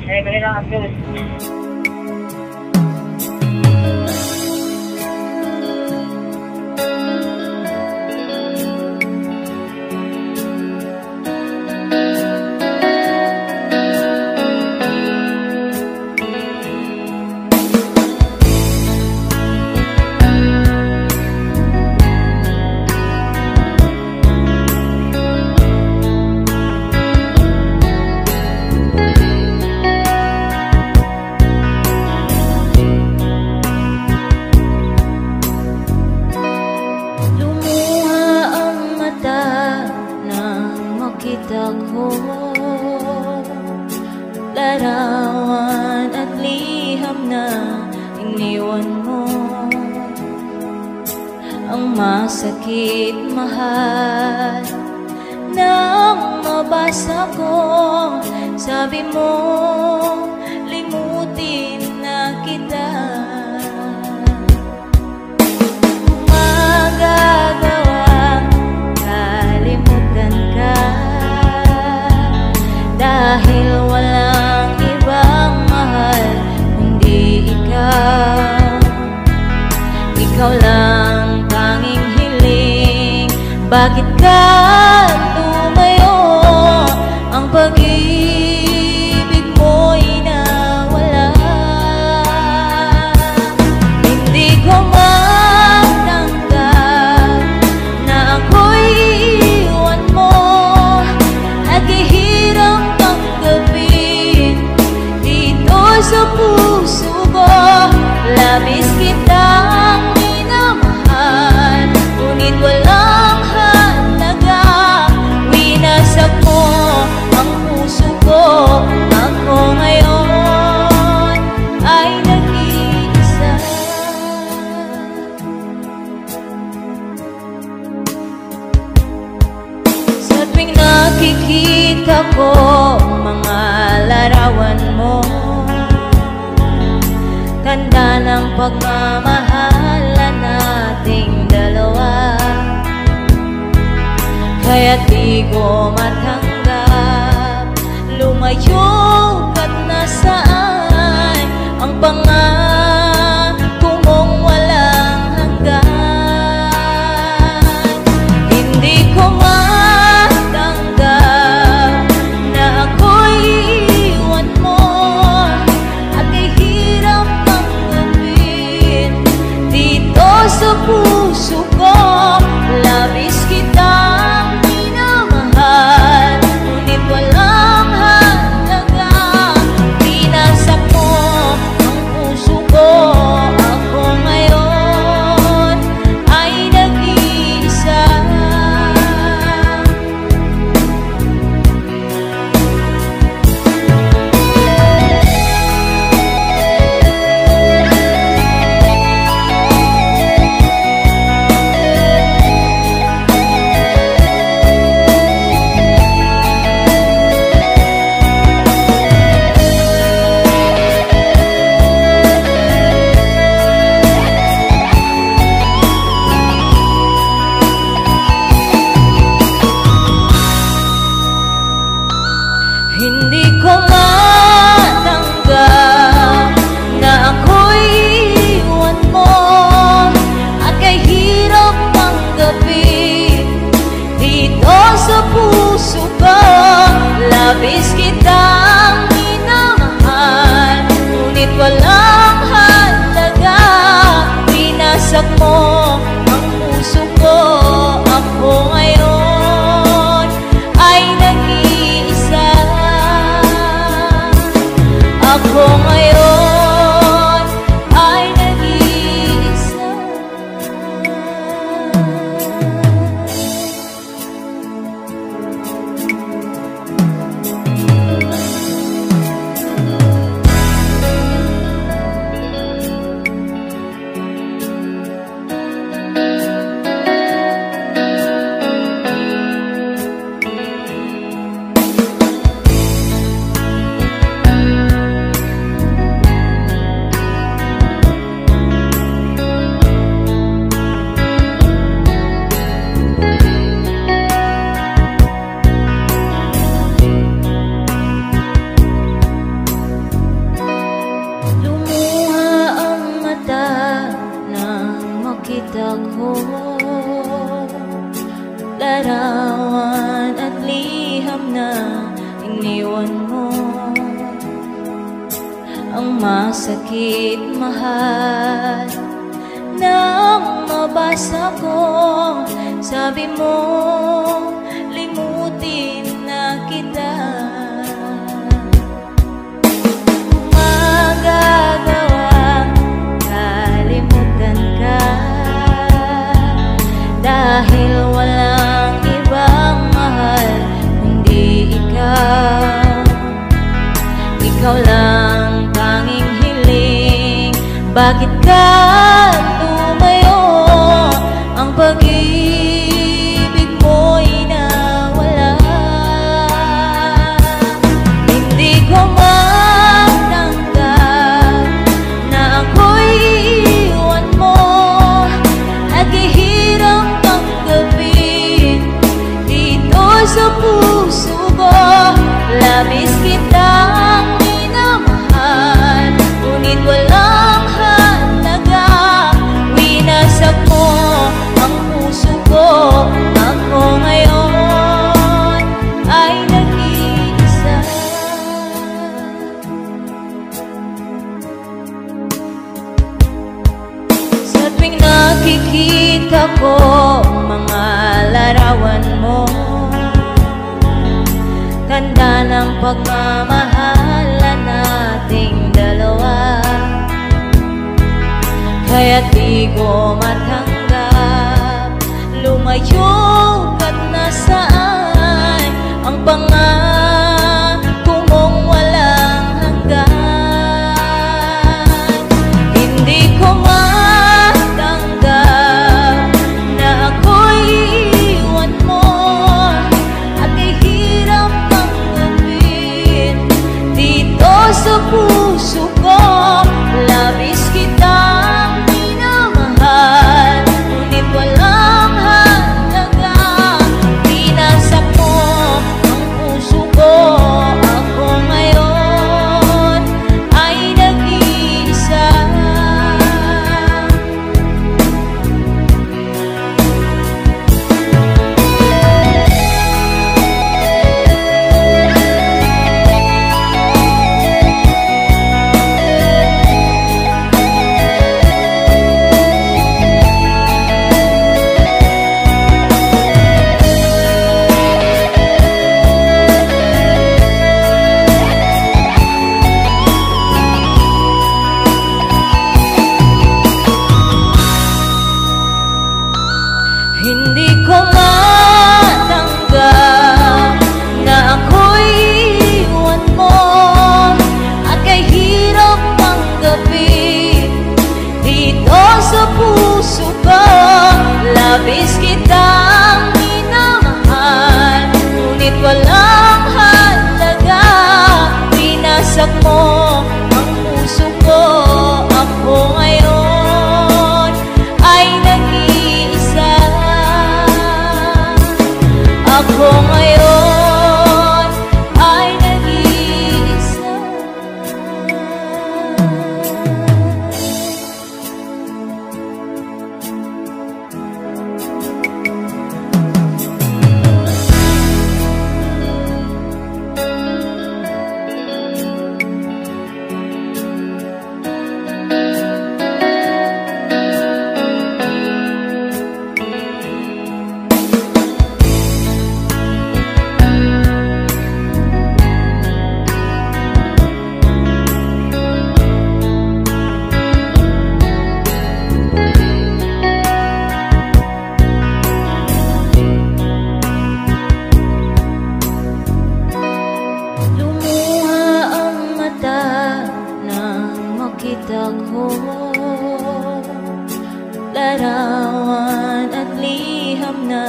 Kailangan Abdul. Larawan at liham na iniwan mo, ang masakit mahal nang mabasa ko. Sabi mo limutin na kita, magagawang kalimutan ka dahil walang ibang mahal kundi ikaw. Ikaw lang tanging hiling, bakit ka tumayo? Ang pag-ibig mo'y nawala. Hindi ko matanggap na ako'y iwan mo at ihirap sa puso ko. Labis kitang minamahal, ngunit walang halaga. Winasak mo ang puso ko. Ako ngayon ay nag-iisa. Sa tuwing nakikita ko mga larawan mo, tanda ng pagmamahalan nating dalawa. Kaya't di ko matanggap, lumayo ka't nasaan ang pangako mong walang hanggan. Hindi ko matanggap na ako'y iwan mo at ihirap sa puso ko. Labis kitang minamahal, ngunit walang halaga. Pinasak mo ang puso ko. Ako ngayon ay nag-iisa. Hindi ko matanggap na ako'y iwan mo at kahirap tanggapin dito sa puso ko. Labis kitang minamahal, ngunit walang halaga. Winasak mo ang puso ko. Ako ngayon ay nag-iisa. Ako ngayon ay nag-iisa. masakit mahal. Nang mabasa ko, sabi mo, limutin na kita. Magagawang kalimutan ka, dahil walang ibang mahal kundi ikaw. Ikaw lang tanging hiling, bakit ka tumayo? Ang pag-ibig mo'y nawala. Hindi ko matanggap na ako'y iwan mo. Naghihirap tanggapin dito sa puso ko. Labis kitang minamahal, ngunit walang halaga. Winasak mo ang puso ko. Ako ngayon ay nag-iisa. Sa tuwing nakikita ko mga larawan mo, tanda ng pagmamahalan nating dalawa. Kaya't di ko matanggap, lumayo ka't nasaan ang pangako mong walang hanggan. Hindi ko matanggap na ako'y iwan mo, at ihirap tanggapin dito sa puso ko. Labis kitang minamahal, ngunit walang halaga. Binasak mo ang puso ko. Ako ngayon ay nag-iisa. Hindi ko matanggap na ako'y iwan mo, at kahirap tanggapin dito sa puso ko. Labis kitang minamahal, ngunit walang halaga. Binasak mo ang puso ko. Ako ngayon ay nag-iisa. Ako ngayon ay nag-iisa. Makita ko larawan at liham na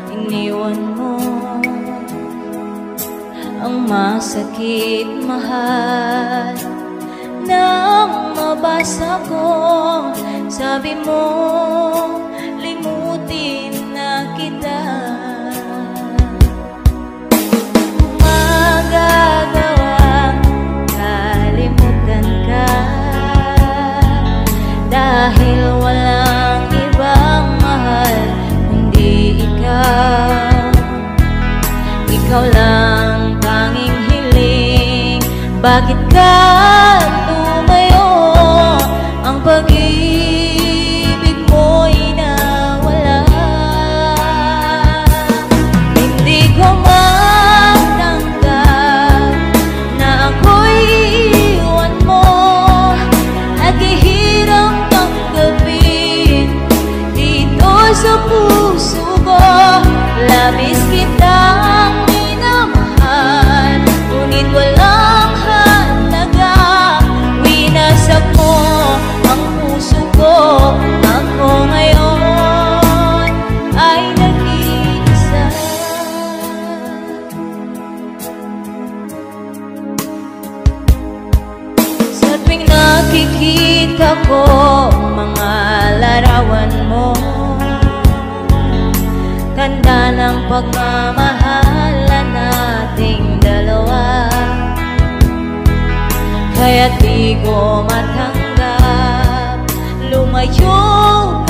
iniwan mo. Ang masakit mahal, nang mabasa ko, sabi mo, limutin na kita. Magagawang kalimutan ka, dahil walang ibang mahal kundi ikaw. Ikaw lang tanging hiling, bakit ka tumayo? Tuwing nakikita ko mga larawan mo, tanda ng pagmamahal nating dalawa. Kaya di ko matanggap lumayo